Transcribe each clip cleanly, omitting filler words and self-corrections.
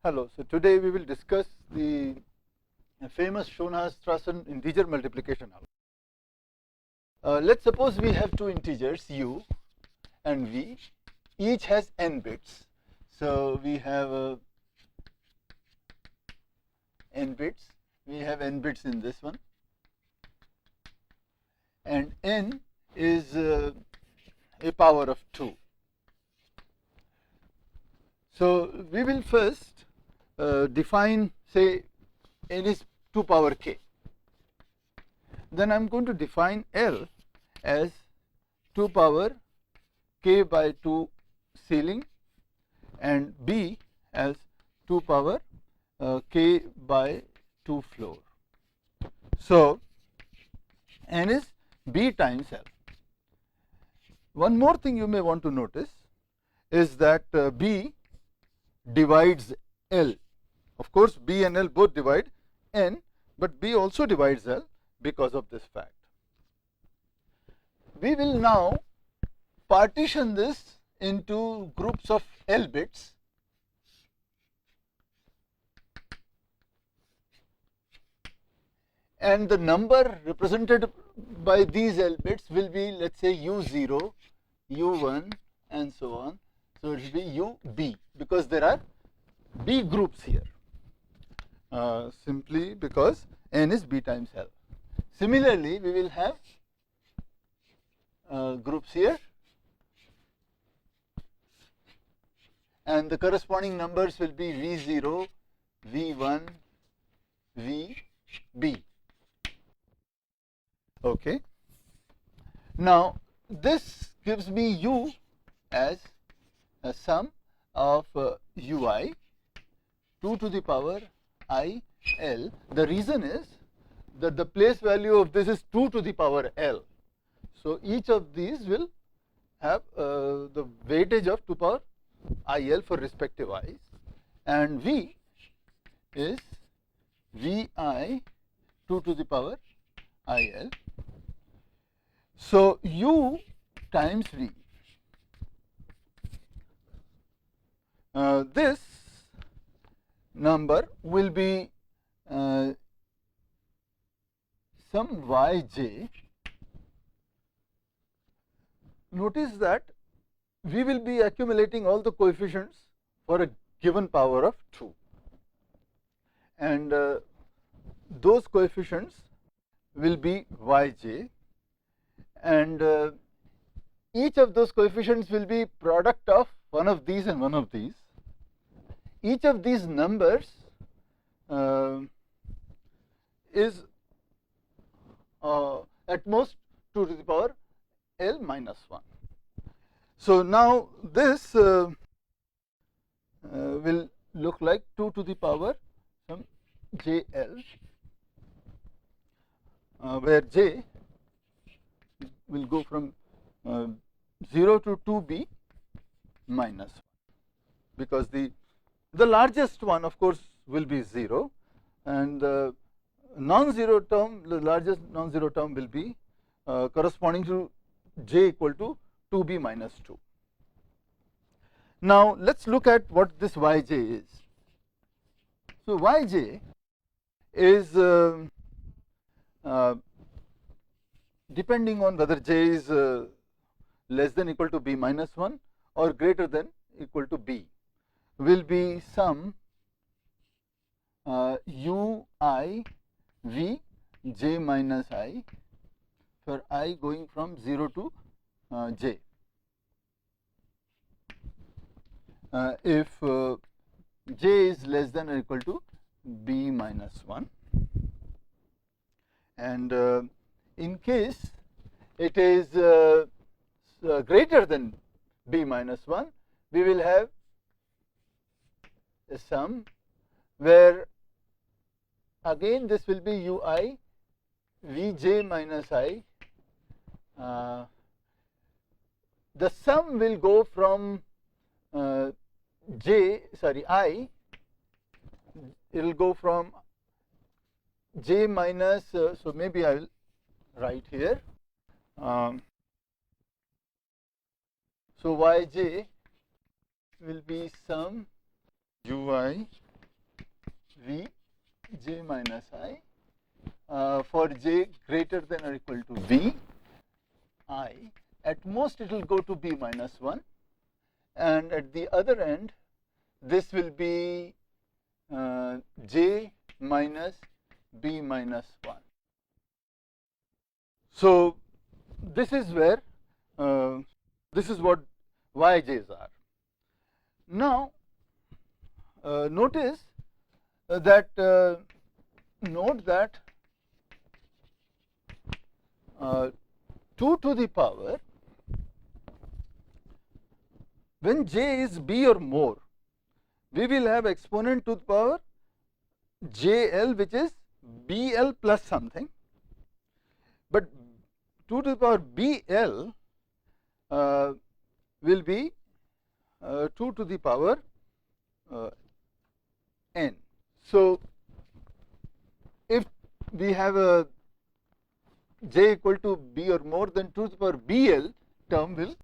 Hello. So today we will discuss the famous Schonhage Strassen integer multiplication algorithm. Let's suppose we have two integers u and v, each has n bits. So we have n bits. We have n bits in this one, and n is a power of 2. So we will first define, say, n is 2 power k. Then I am going to define L as 2 power k by 2 ceiling and B as 2 power k by 2 floor. So n is B times L. One more thing you may want to notice is that B divides L. Of course, B and L both divide n, but B also divides L because of this fact. We will now partition this into groups of L bits, and the number represented by these L bits will be, let's say, U0, U1 and so on. So it will be UB because there are B groups here, simply because n is B times L. Similarly, we will have groups here, and the corresponding numbers will be V0, V1, VB. Okay. Now this gives me U as a sum of UI 2 to the power I L. The reason is that the place value of this is 2 to the power L. So each of these will have the weightage of 2 power IL for respective i's, and V is VI 2 to the power IL. So U times V. This number will be some Yj. Notice that we will be accumulating all the coefficients for a given power of 2, and those coefficients will be Yj, and each of those coefficients will be product of one of these and one of these. Each of these numbers is at most 2 to the power L minus 1. So now this will look like 2 to the power some JL, where J will go from 0 to 2B minus 1, because the largest one, of course, will be 0, and the non-zero term, the largest non-zero term will be corresponding to J equal to 2B minus 2. Now let's look at what this Yj is. So Yj is depending on whether J is less than equal to B minus 1 or greater than equal to B, will be some UI V J minus I for I going from 0 to J. If J is less than or equal to B minus 1, and in case it is greater than B minus 1, we will have a sum where again this will be UI Vj minus I. The sum will go from I, it will go from J minus, so maybe I will write here. So Yj will be some Ui j minus I for j greater than or equal to v I. At most it will go to b minus 1, and at the other end this will be j minus b minus 1. So this is where this is what yj's are. Now notice that note that 2 to the power, when j is b or more, we will have exponent to the power jl, which is bl plus something, but 2 to the power bl will be 2 to the power n. So if we have a j equal to b or more, then 2 to the power bl term will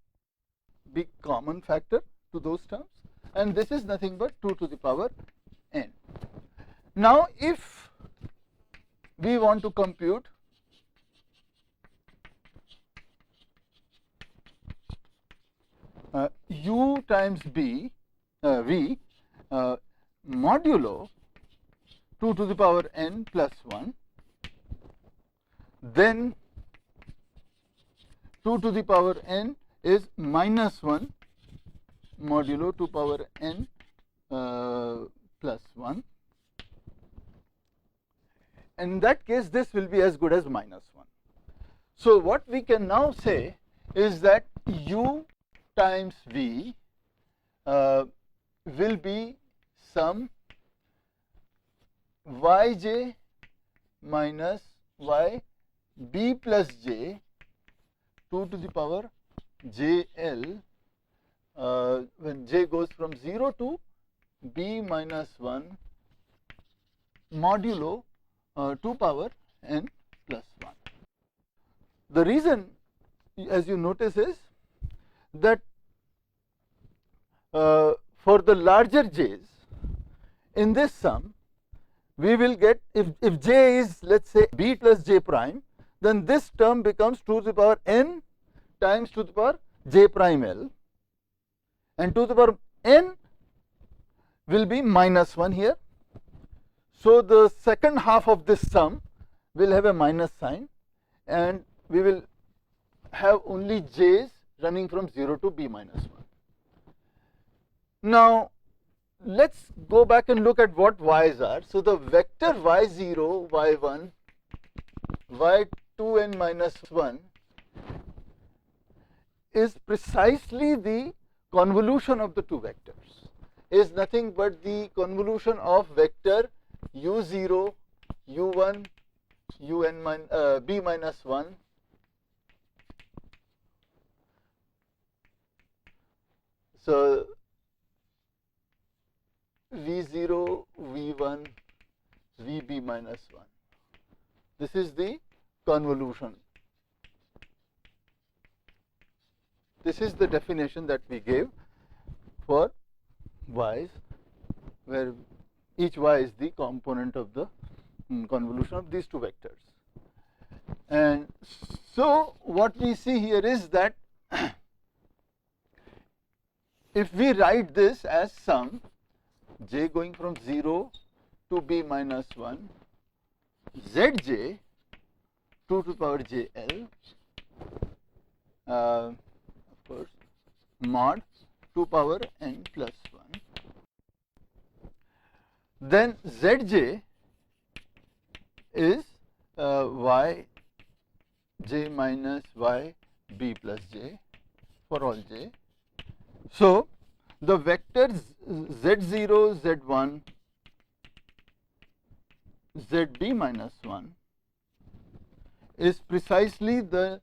be common factor to those terms, and this is nothing but 2 to the power n. Now if we want to compute u times b v modulo 2 to the power n plus 1, then 2 to the power n is minus 1 modulo 2 power n plus 1. In that case, this will be as good as minus 1. So what we can now say is that u times v will be sum yj minus y b plus j 2 to the power jl when j goes from 0 to b minus 1 modulo 2 power n plus 1. The reason, as you notice, is that for the larger j's in this sum, we will get, if j is, let us say, b plus j prime, then this term becomes 2 to the power n times 2 to the power j prime l, and 2 to the power n will be minus 1 here. So the second half of this sum will have a minus sign, and we will have only j's running from 0 to b minus 1. Now let us go back and look at what y's are. So the vector y0, y1, y2n minus 1 is precisely the convolution of the two vectors, is nothing but the convolution of vector u0, u1, un b minus 1 so v0, v1, vb minus 1. This is the convolution. This is the definition that we gave for y's, where each y is the component of the convolution of these two vectors. And so what we see here is that if we write this as sum j going from 0 to b minus 1 zj 2 to the power jl of course mod 2 power n plus 1, then zj is y j minus y b plus j for all j. So the vectors z0, z1, zb minus 1 is precisely the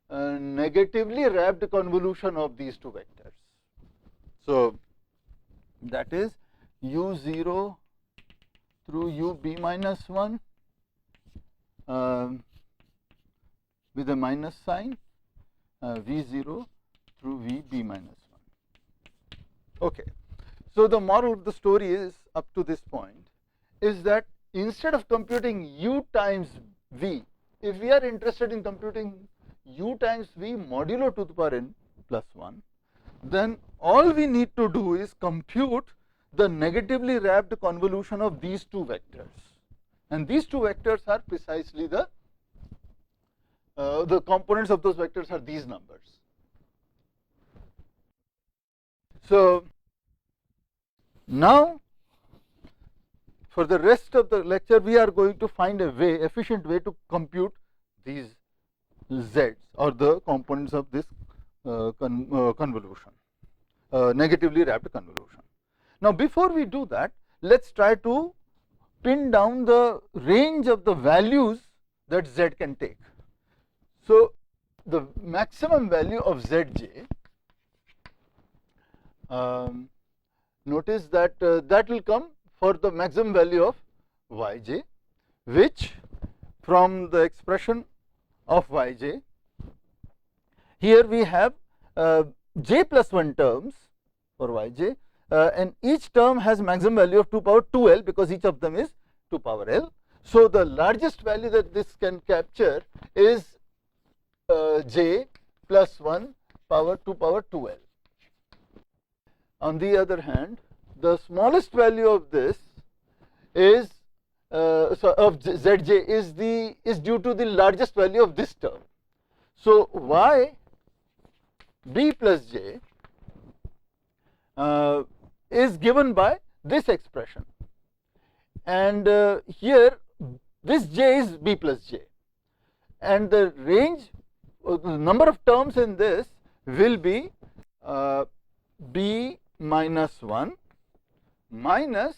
negatively wrapped convolution of these two vectors. So that is u0 through ub minus 1 with a minus sign, v0 through vb minus 1. Okay. So the moral of the story is, up to this point, is that instead of computing u times v, if we are interested in computing u times v modulo to the power n plus 1, then all we need to do is compute the negatively wrapped convolution of these two vectors, and these two vectors are precisely the components of those vectors are these numbers. So now for the rest of the lecture we are going to find a way, efficient way to compute these z's or the components of this convolution, negatively wrapped convolution. Now before we do that, let's try to pin down the range of the values that z can take. So the maximum value of zj, notice that that will come for the maximum value of yj, which from the expression of yj, here we have j plus 1 terms for yj, and each term has maximum value of 2 power 2l because each of them is 2 power l. So the largest value that this can capture is j plus 1 power 2 power 2l. On the other hand, the smallest value of this is of zj is due to the largest value of this term. So y b plus j is given by this expression, and here this j is b plus j, and the range, the number of terms in this will be b minus 1 minus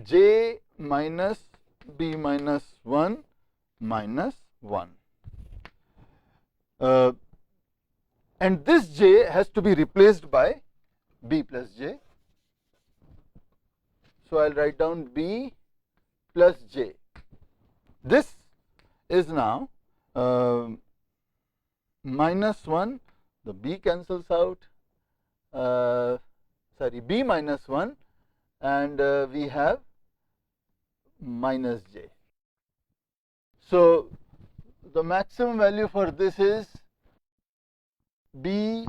j minus b minus 1 minus 1, and this j has to be replaced by b plus j. So I'll write down b plus j. This is now minus 1, the b cancels out, sorry, b minus 1, and we have minus j. So the maximum value for this is b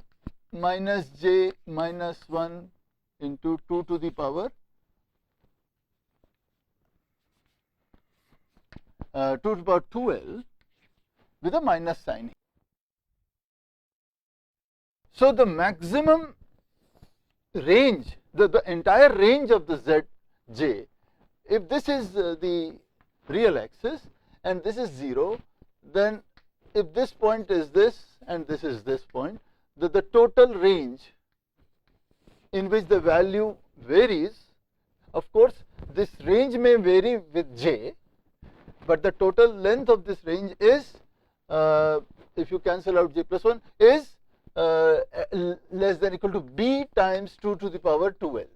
minus j minus 1 into 2 to the power 2 to the power 2l with a minus sign. So the maximum range, the entire range of the zj, if this is the real axis and this is 0, then if this point is this and this is this point, the total range in which the value varies, of course this range may vary with j, but the total length of this range is, if you cancel out j plus 1, is less than or equal to b times 2 to the power 2l.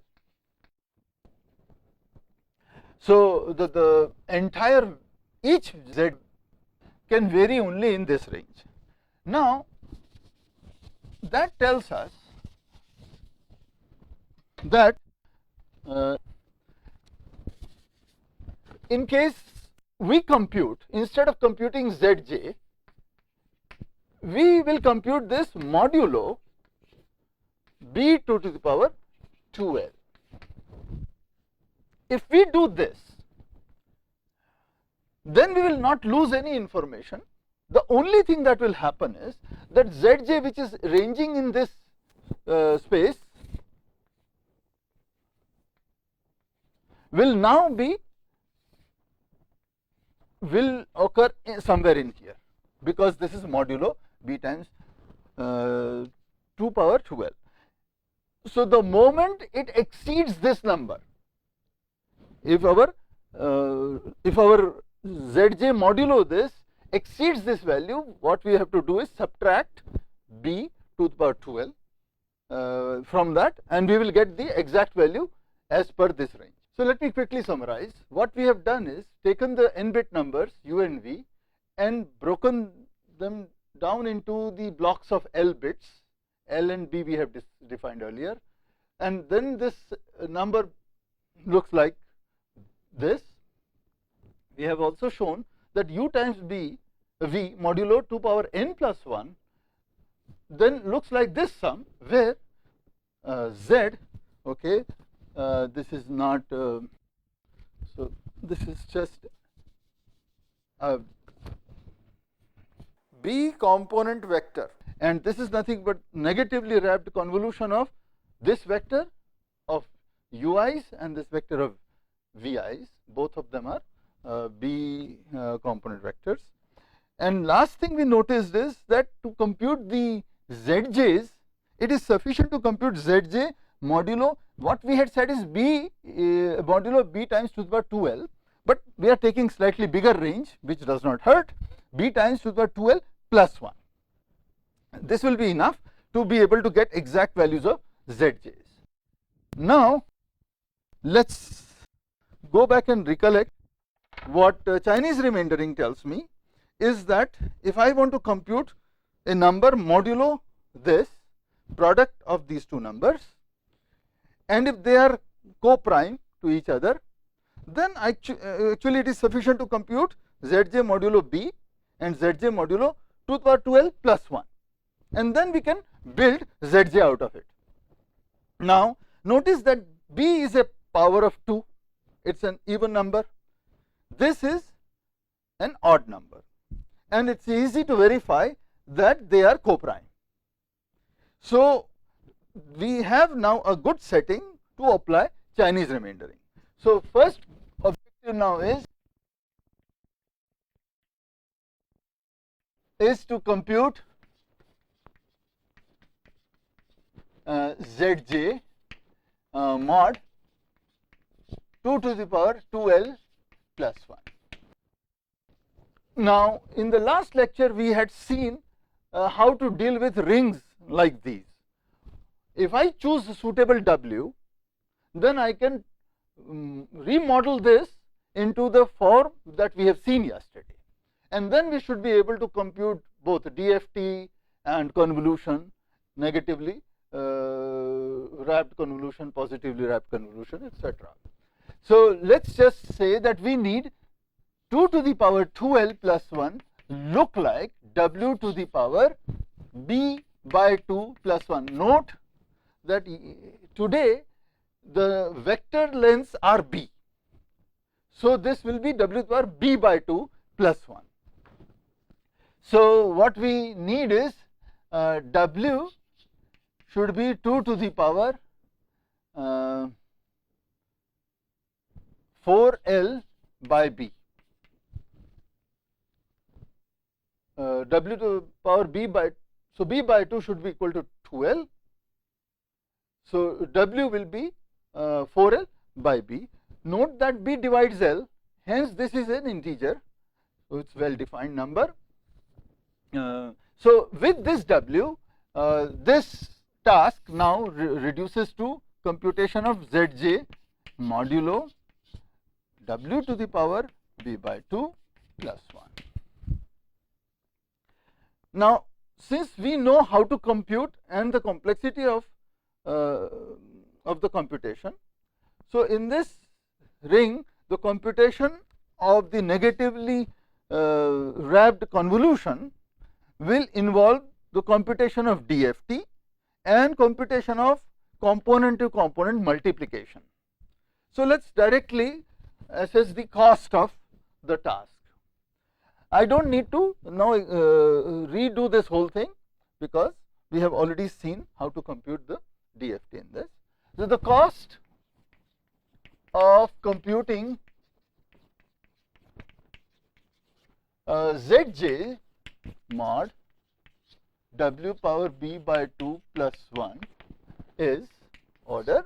So the entire, each z can vary only in this range. Now that tells us that in case we compute, instead of computing zj, we will compute this modulo b2 to the power 2l. If we do this, then we will not lose any information. The only thing that will happen is that zj, which is ranging in this space, will now be, will occur somewhere in here, because this is modulo b times 2 power 2l. So the moment it exceeds this number, if our zj modulo this exceeds this value, what we have to do is subtract b to the power 2l from that, and we will get the exact value as per this range. So let me quickly summarize. What we have done is taken the n-bit numbers u and v and broken them down into the blocks of l bits. L and b we have defined earlier, and then this number looks like this, we have also shown that u times v modulo 2 power n plus 1 then looks like this sum, where z, okay, this is not, so this is just a B component vector, and this is nothing but negatively wrapped convolution of this vector of ui's and this vector of vi's. Both of them are B component vectors. And last thing we noticed is that to compute the zj's, it is sufficient to compute zj modulo what we had said is b modulo b times to the power 2l, but we are taking slightly bigger range, which does not hurt, b times to the power 2l plus 1. This will be enough to be able to get exact values of zj's. Now let's go back and recollect what Chinese remaindering tells me is that if I want to compute a number modulo this product of these two numbers, and if they are co-prime to each other, then actually it is sufficient to compute zj modulo b and zj modulo 2 to the power 2l plus 1, and then we can build zj out of it. Now notice that b is a power of 2, it is an even number, this is an odd number, and it is easy to verify that they are co-prime. So we have now a good setting to apply Chinese remaindering. So first objective now is to compute zj mod 2 to the power 2l plus 1. Now in the last lecture we had seen how to deal with rings like these. If I choose a suitable w, then I can remodel this into the form that we have seen yesterday, and then we should be able to compute both DFT and convolution, negatively wrapped convolution, positively wrapped convolution, etc. So let's just say that we need 2 to the power 2l plus 1 look like w to the power b by 2 plus 1. Note that today the vector lengths are b, so this will be w to the power b by 2 plus 1. So what we need is w should be 2 to the power 4l by b. W to the power b by, so b by 2 should be equal to 2l. So w will be 4l by b. Note that b divides l, hence this is an integer, so it's well defined number. So with this w, this task now reduces to computation of zj modulo w to the power b by 2 plus 1. Now since we know how to compute and the complexity of the computation, so in this ring the computation of the negatively wrapped convolution will involve the computation of DFT and computation of component to component multiplication. So let's directly assess the cost of the task. I don't need to now redo this whole thing, because we have already seen how to compute the DFT in this. So the cost of computing zj mod w power b by 2 plus 1 is order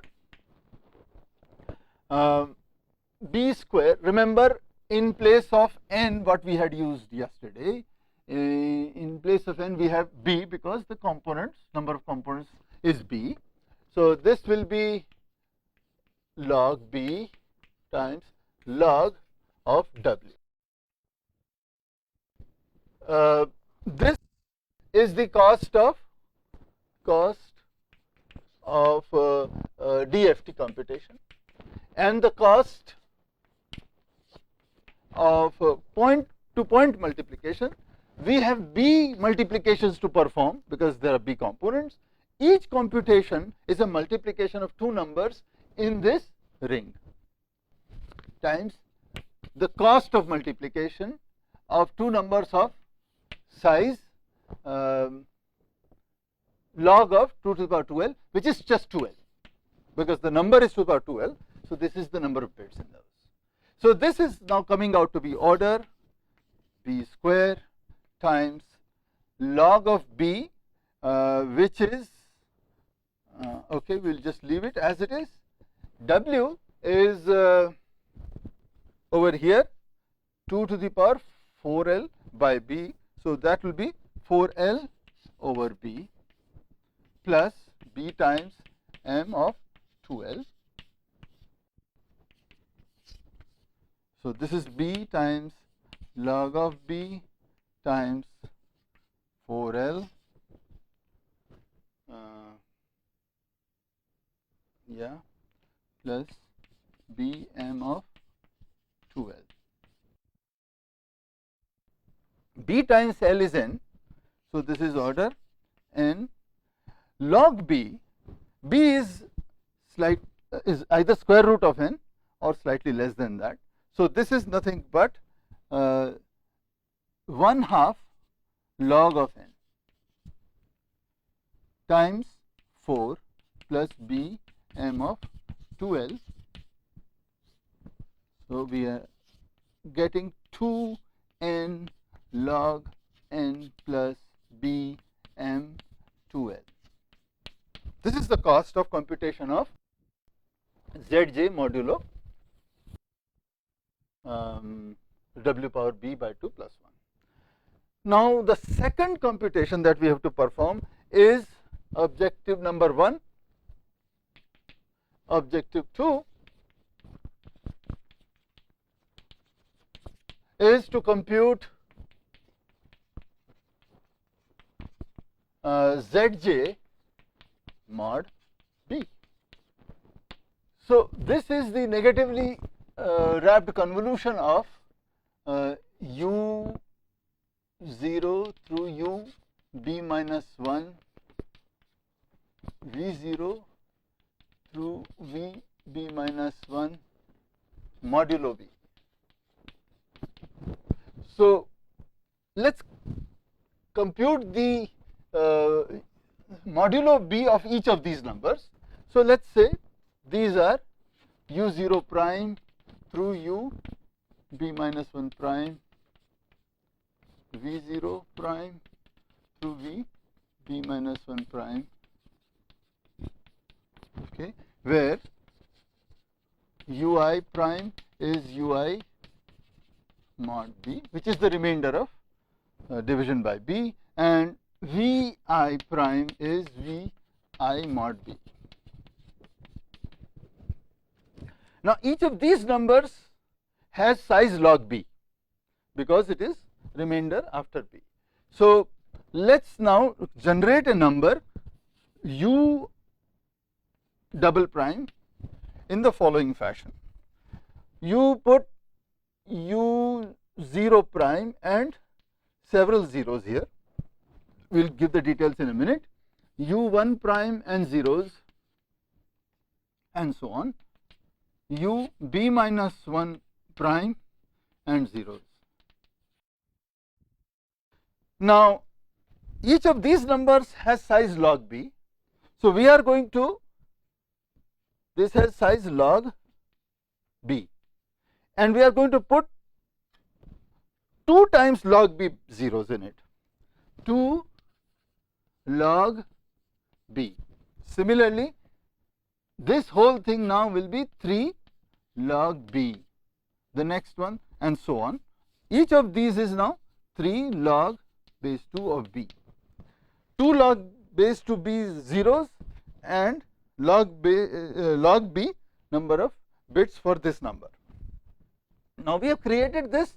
b square. Remember, in place of n what we had used yesterday, in place of n we have b, because the components, number of components is b. So this will be log b times log of w. This is the cost of DFT computation, and the cost of point to point multiplication. We have b multiplications to perform because there are b components. Each computation is a multiplication of two numbers in this ring times the cost of multiplication of two numbers of size log of 2 to the power 2l, which is just 2l, because the number is 2 to the power 2l. So this is the number of bits in those. So this is now coming out to be order b square times log of b, which is okay, we'll just leave it as it is. W is over here 2 to the power 4l by b, so that will be 4l over b plus b times m of 2l. So this is b times log of b times 4l plus b m of 2l. B times l is n, so this is order n. Log b, b is either square root of n or slightly less than that. So this is nothing but 1/2 log of n times 4 plus b m of 2l. So we are getting 2n log n plus b m 2l. This is the cost of computation of zj modulo w power b by 2 plus 1. Now the second computation that we have to perform is objective number 1. Objective 2 is to compute zj mod b. So this is the negatively wrapped convolution of u0 through u b minus 1 v0 through v b minus 1 modulo b. So let's compute the modulo b of each of these numbers. So let's say these are u0 prime through u b minus 1 prime, v0 prime through v b minus 1 prime, okay, where ui prime is ui mod b, which is the remainder of division by b, and vi prime is vi mod b. Now each of these numbers has size log b because it is remainder after b. So let's now generate a number u double prime in the following fashion. You put u0 prime and several zeros here. We'll give the details in a minute. u1 prime and zeros and so on. u b minus 1 prime and zeros. Now each of these numbers has size log b. So we are going to, this has size log b, and we are going to put 2 times log b zeros in it, 2 log b. Similarly, this whole thing now will be 3 log b, the next one and so on. Each of these is now 3 log base 2 of b, 2 log base 2 b zeros and log b number of bits for this number. Now we have created this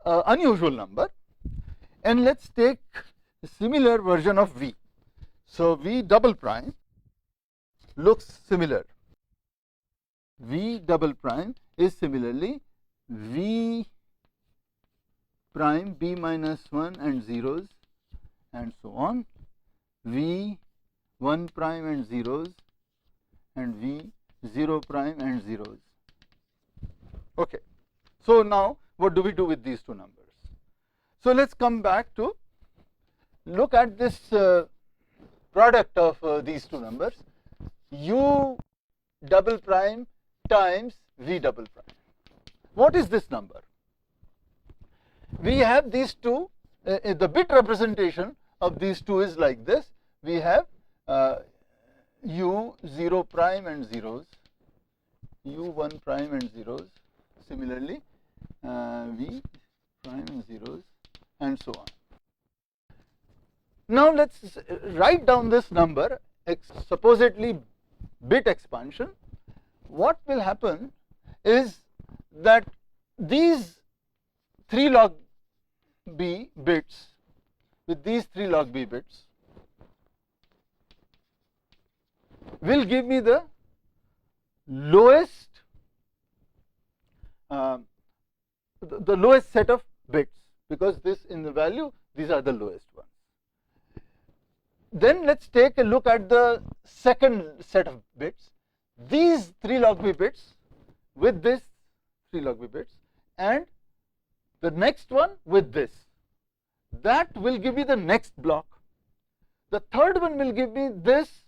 unusual number, and let's take a similar version of v. So v double prime looks similar. V double prime is similarly V prime B minus 1 and zeros and so on, V 1 prime and zeros and V 0 prime and zeros. Okay. So now what do we do with these two numbers? So let us come back to look at this product of these two numbers, U double prime times V double prime. What is this number? We have these two, the bit representation of these two is like this. We have U 0 prime and zeros, U 1 prime and zeros, similarly V prime and zeros and so on. Now let us write down this number, supposedly bit expansion. What will happen is that these 3 log B bits, with these 3 log B bits, will give me the lowest the lowest set of bits, because this in the value, these are the lowest ones. Then let us take a look at the second set of bits, these 3 log B bits with this 3 log B bits and the next one with this. That will give me the next block. The third one will give me this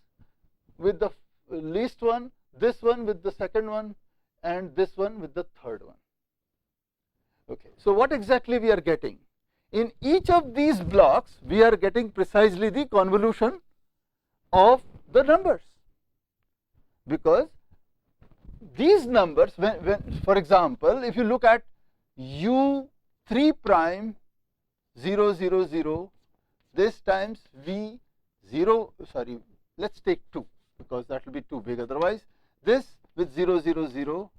with the least one, this one with the second one and this one with the third one. Okay. So what exactly we are getting? In each of these blocks we are getting precisely the convolution of the numbers, because these numbers, when for example, if you look at U 3 prime 0 0 0, this times V 0, sorry, let us take 2 because that will be too big otherwise, this with 0 0 0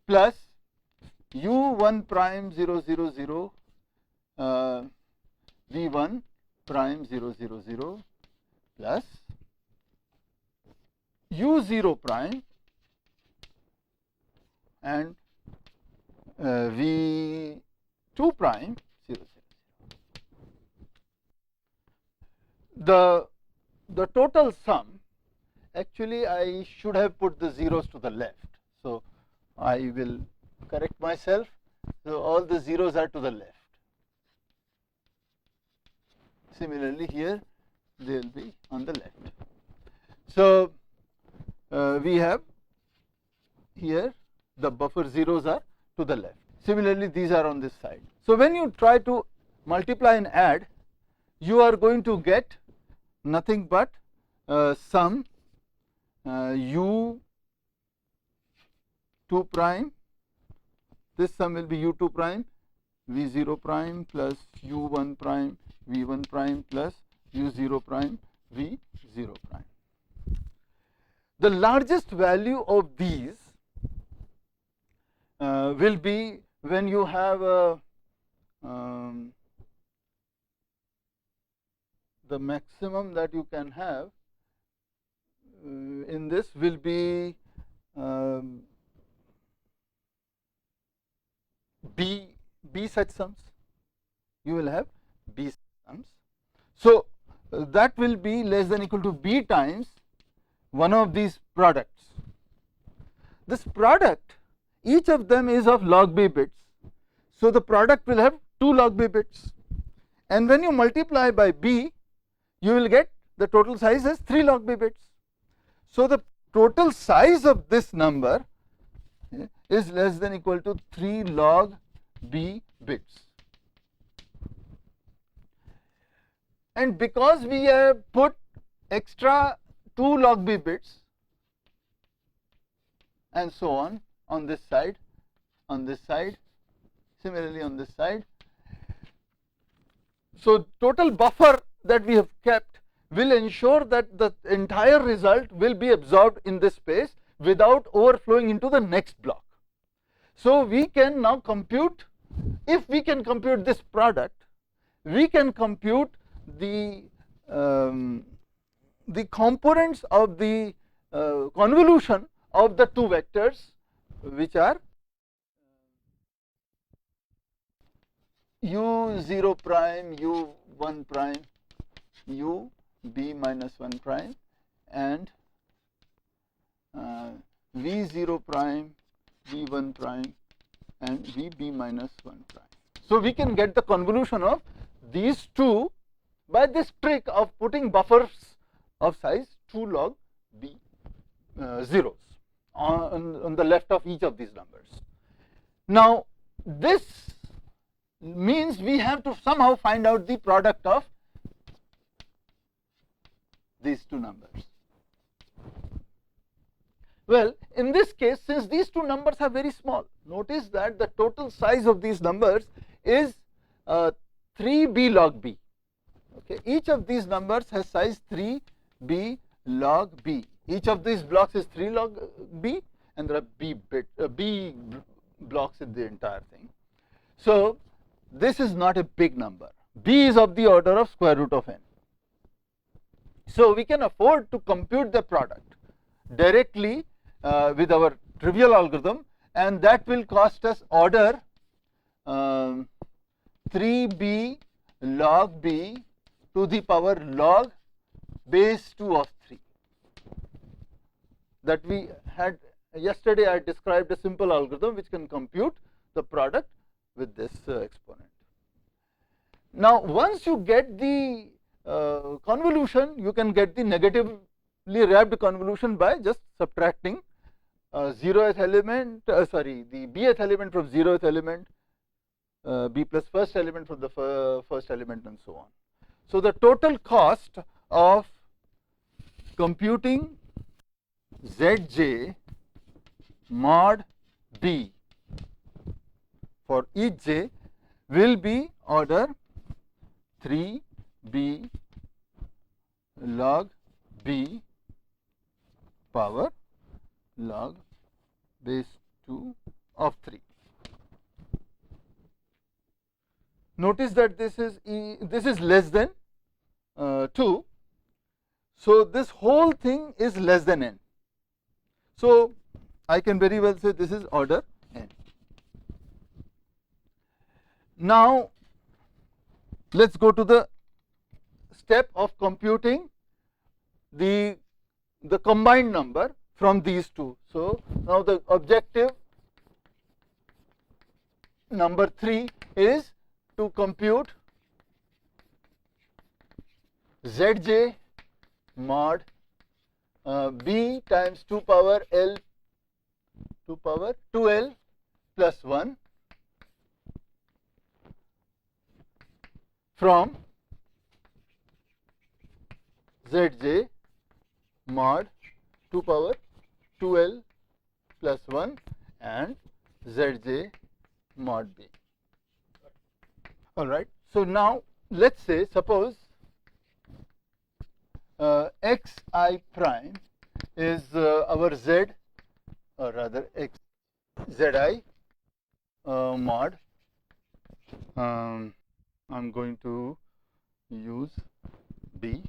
plus U 1 prime 0 0 0 V 1 prime 0 0 0 plus U 0 prime and V 2 prime 0 0. The total sum, actually I should have put the zeros to the left, so I will correct myself. So all the zeros are to the left. Similarly here they will be on the left. So we have here the buffer zeros are to the left. Similarly these are on this side. So when you try to multiply and add, you are going to get nothing but sum U 2 prime, this sum will be U 2 prime V 0 prime plus U 1 prime V 1 prime plus U 0 prime V 0 prime. The largest value of these will be when you have the maximum that you can have in this will be B such sums. You will have B such sums. So that will be less than equal to B times one of these products. This product, each of them is of log B bits. So the product will have 2 log B bits, and when you multiply by B, you will get the total size as 3 log B bits. So the total size of this number is less than equal to 3 log B bits. And because we have put extra 2 log B bits and so on this side, similarly on this side, so total buffer that we have kept will ensure that the entire result will be absorbed in this space without overflowing into the next block. So we can now compute, if we can compute this product, we can compute the components of the convolution of the two vectors which are u0 prime, u1 prime, u b minus 1 prime, and v0 prime, v1 prime, and vb minus 1 prime. So we can get the convolution of these two by this trick of putting buffers of size 2 log b zeros on the left of each of these numbers. Now this means we have to somehow find out the product of these two numbers. Well, in this case, since these two numbers are very small, notice that the total size of these numbers is 3b log b. Okay, each of these numbers has size 3b log b. Each of these blocks is 3 log b, and there are b blocks in the entire thing. So this is not a big number. B is of the order of square root of n. So we can afford to compute the product directly with our trivial algorithm, and that will cost us order 3b log b to the power log base 2 of 3. That we had yesterday. I described a simple algorithm which can compute the product with this exponent. Now once you get the convolution, you can get the negatively wrapped convolution by just subtracting zeroth element, the bth element from zeroth element, b plus first element from the first element, and so on. So the total cost of computing Zj mod b for each j will be order 3b log b power log base 2 of 3. Notice that this is less than 2. So this whole thing is less than n. So I can very well say this is order n. Now let's go to the step of computing the combined number from these two. So now the objective number 3 is to compute Zj mod b times 2 power l 2 power 2l plus 1 from Zj mod 2 power 2l plus 1 and Zj mod b. All right. So now let's say, suppose xi prime is our z, or rather x zi mod. I'm going to use b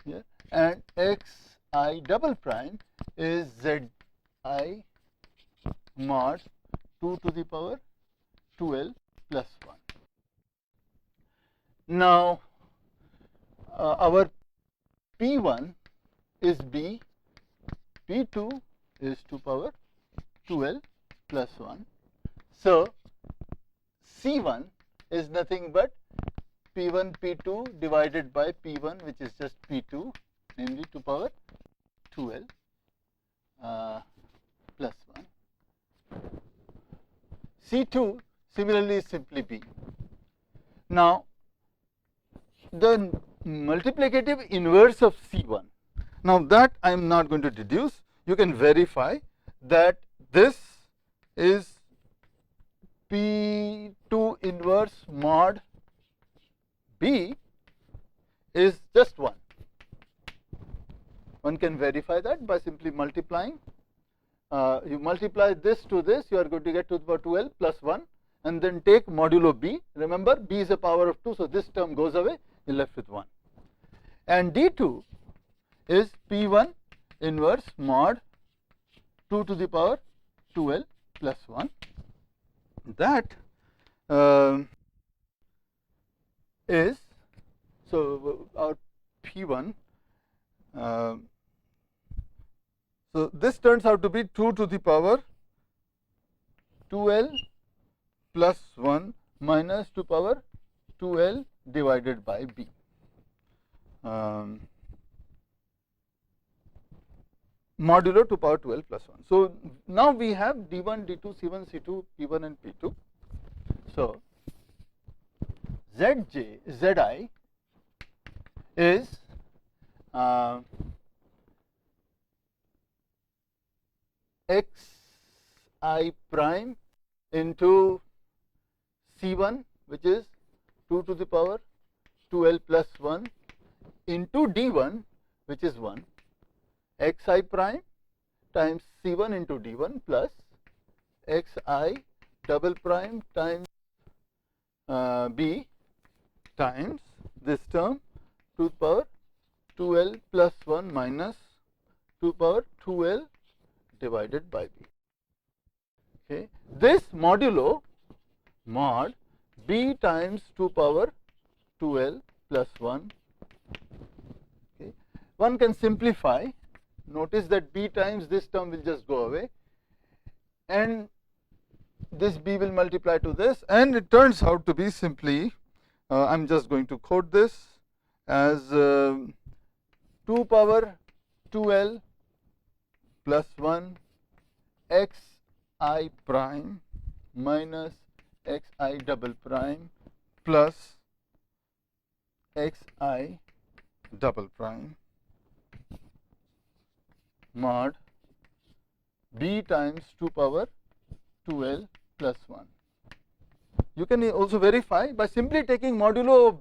here, and xi double prime is zi mod 2 to the power 2l plus 1. Now our P1 is b, P2 is 2 power 2l plus 1. So C1 is nothing but P1 P2 divided by P1, which is just P2, namely 2 power 2l plus 1. C2 similarly is simply b. Now the multiplicative inverse of C1. Now that I am not going to deduce. You can verify that this is P2 inverse mod b is just 1. One can verify that by simply multiplying. You multiply this to this, you are going to get to the power 2l plus 1, and then take modulo b. Remember, b is a power of 2, so this term goes away. You are left with 1. And d2 is P1 inverse mod 2 to the power 2l plus 1. That is, so our P1, so this turns out to be 2 to the power 2L plus 1 minus 2 power 2L divided by B. Modulo 2 power 2L plus 1. So now we have D1, D2, C1, C2, P1 and P2. So Zi is xi prime into C1, which is 2 to the power 2L plus 1 into D1, which is 1, xi prime times C1 into D1 plus xi double prime times B times this term 2 to the power 2L plus 1 minus 2 power 2L divided by B. Okay. This modulo mod B times 2 power 2L plus 1. Okay. One can simplify. Notice that B times this term will just go away, and this B will multiply to this, and it turns out to be simply, I am just going to quote this as 2 power 2L plus 1 xi prime minus xi double prime plus xi double prime mod B times 2 power 2L plus 1. You can also verify by simply taking modulo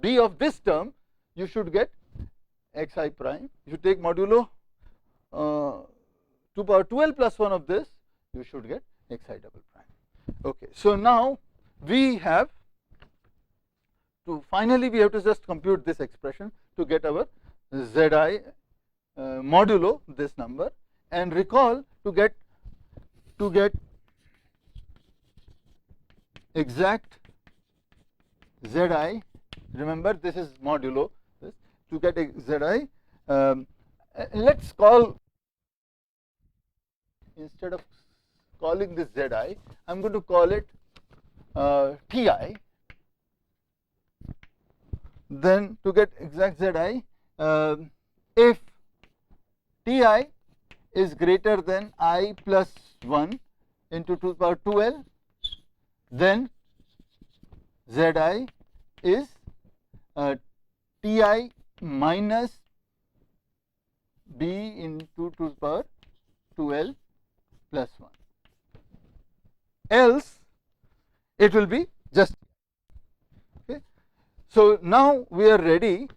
B of this term, you should get xi prime. If you take modulo 2 power 2L plus 1 of this, you should get xi double prime. Okay. So now we have to, finally we have to just compute this expression to get our Zi modulo this number, and recall to get exact Zi, remember this is modulo this, to get Zi, let's call, instead of calling this Zi, I am going to call it Ti. Then to get exact Zi, if Ti is greater than I plus 1 into 2 to the power 2L, then Zi is Ti minus B into 2 to the power 2L plus 1. Else it will be just, okay. So now we are ready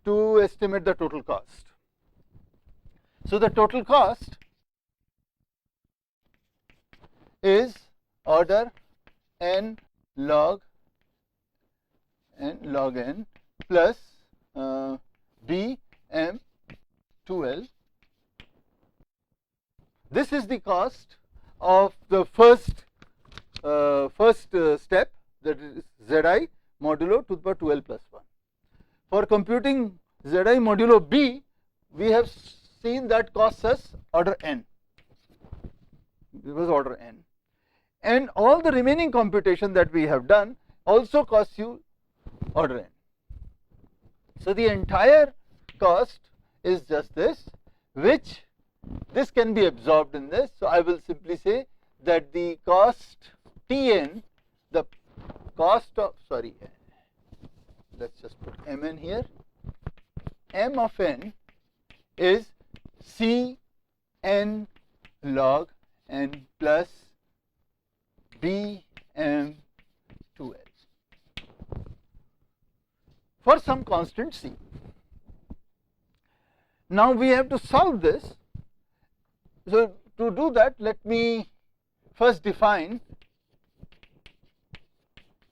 to estimate the total cost. So the total cost is order n log n plus B m 2L. This is the cost of the first step, that is Zi modulo 2 to the power 2L plus 1. For computing Zi modulo B, we have seen that costs us order n. This was order n, and all the remaining computation that we have done also costs you order n. So the entire cost is just this, which this can be absorbed in this. So I will simply say that the cost Tn, the cost of, sorry, let's just put Mn here, M of n is C n log n plus B m 2L for some constant C. Now we have to solve this. So to do that, let me first define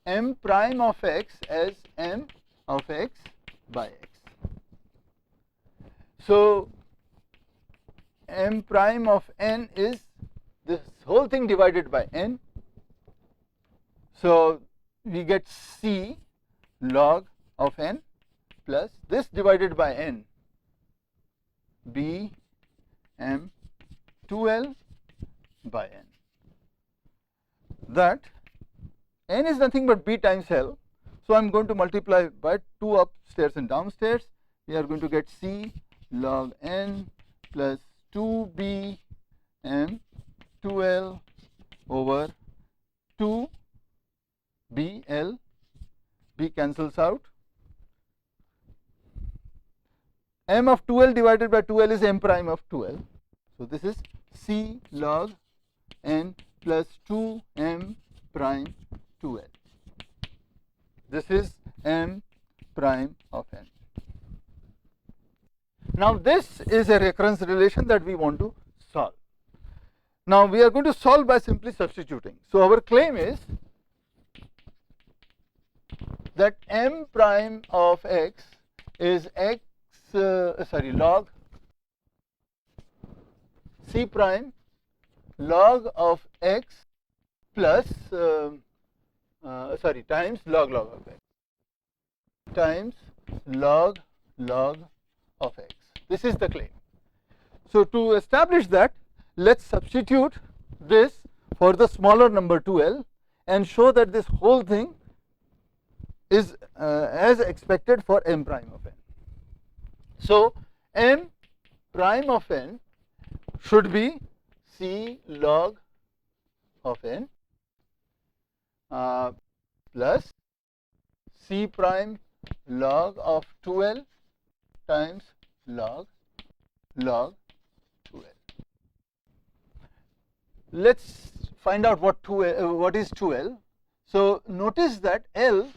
m prime of x as m of x by x. So m prime of n is this whole thing divided by n. So we get C log of n plus this divided by n, b m 2l by n. That n is nothing but b times l. So I am going to multiply by 2 upstairs and downstairs. We are going to get c log n plus 2b m 2l over 2 b l. B cancels out. M of 2l divided by 2l is m prime of 2l. So this is c log n plus 2 m prime 2l. This is m prime of n. Now this is a recurrence relation that we want to solve. Now we are going to solve by simply substituting. So our claim is that m prime of x is x log c prime log of x plus times log of x times log of x. This is the claim. So to establish that, let's substitute this for the smaller number 2l and show that this whole thing is as expected for m prime of n. So m prime of n should be c log of n plus c prime log of 2l times log 2l. Let's find out what is 2l. So notice that l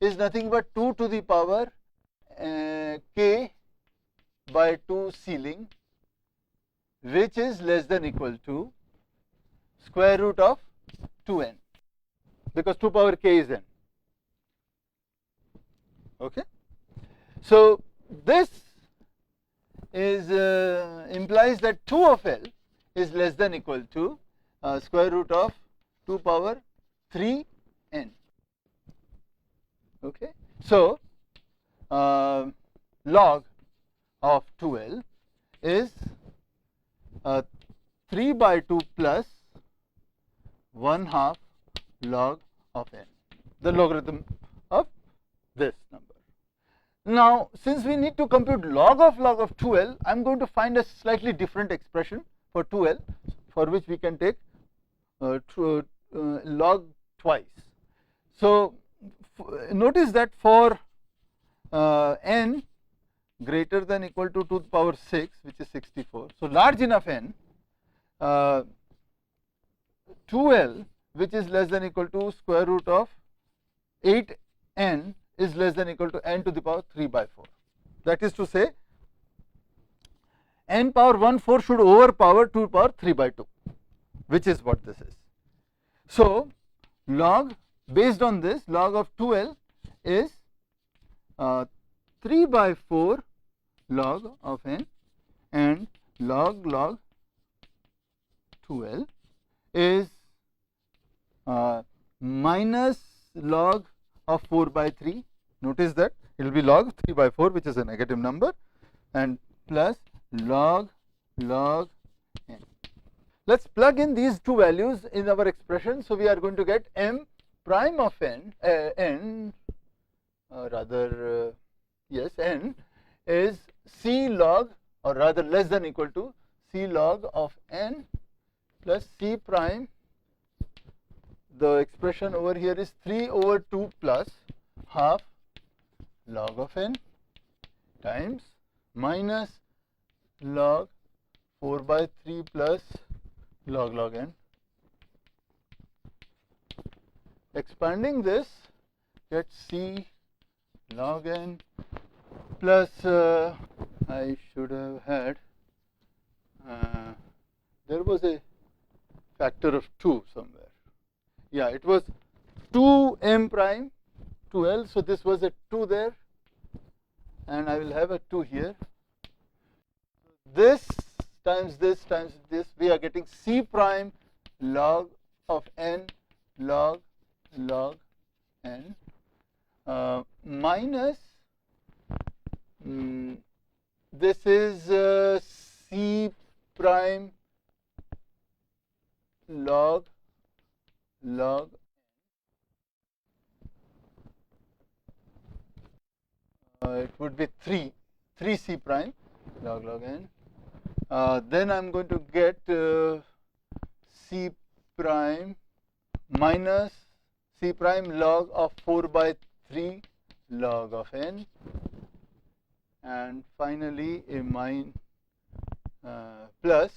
is nothing but 2 to the power k by 2 ceiling, which is less than equal to square root of 2n, because 2 power k is n. Okay. So this is implies that 2 of l is less than equal to square root of 2 power 3n. Okay. So log of 2l is 3 by 2 plus 1/2 log of n, the logarithm of this number. Now since we need to compute log of 2l, I am going to find a slightly different expression for 2l, for which we can take log twice. So notice that for n greater than equal to the power 6, which is 64, so large enough n, 2l which is less than equal to square root of 8n is less than equal to n to the power 3 by 4. That is to say, n power 1/4 should overpower 2 power 3 by 2, which is what this is. So log, based on this, log of 2l is 3 by 4 log of n, and log 2l is minus log of 4 by 3. Notice that it will be log 3 by 4, which is a negative number, and plus log n. Let's plug in these two values in our expression. So we are going to get m prime of n, n is c log, or rather less than equal to c log of n plus c prime. The expression over here is 3 over 2 plus half log of n times minus log 4 by 3 plus log n. Expanding this, get c log n plus I should have had there was a factor of 2 somewhere. Yeah, it was 2 m prime 2l, so this was a 2 there, and I will have a 2 here. This times this times this, we are getting c prime log of n log n minus this is C prime log it would be 3 C prime log n. Then I am going to get C prime minus C prime log of 4 by 3 log of n, and finally a plus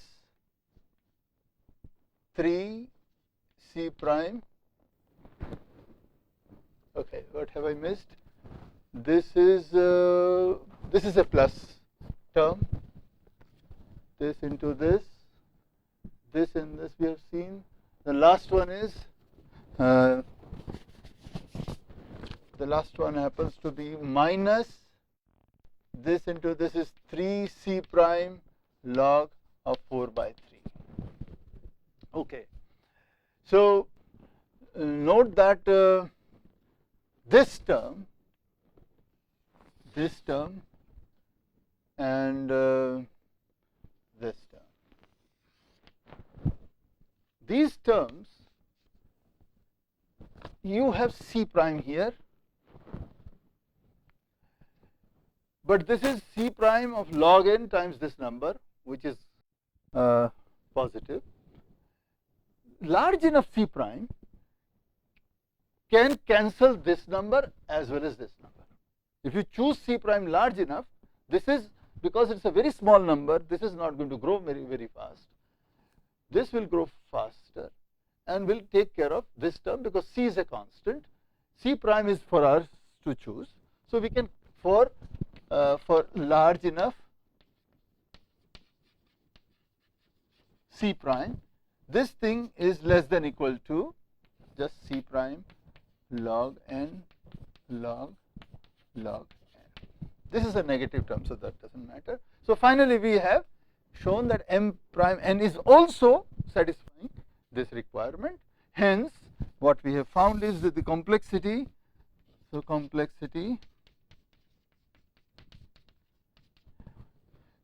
3 C prime. Okay, what have I missed? This is a plus term. This into this and this we have seen. The last one is the last one happens to be minus this into this is 3 C prime log of 4 by 3. Okay. So note that this term and this term, these terms, you have C prime here, but this is C prime of log n times this number, which is positive. Large enough C prime can cancel this number as well as this number. If you choose C prime large enough, this is, because it's a very small number, this is not going to grow very, very fast. This will grow faster and will take care of this term, because C is a constant. C prime is for us to choose. So we can, for large enough C prime, this thing is less than equal to just C prime log n log n. This is a negative term, so that doesn't matter. So finally we have shown that m prime n is also satisfying this requirement. Hence what we have found is that the complexity, so complexity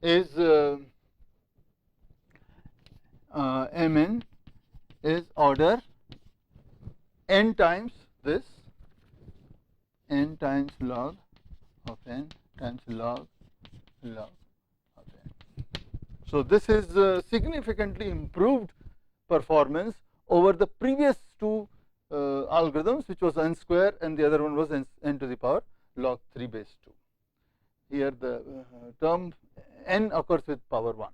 is mn is order n times this, n times log of n times log of n. So this is significantly improved performance over the previous two algorithms, which was n square and the other one was n to the power log 3 base 2. Here the term n occurs with power 1.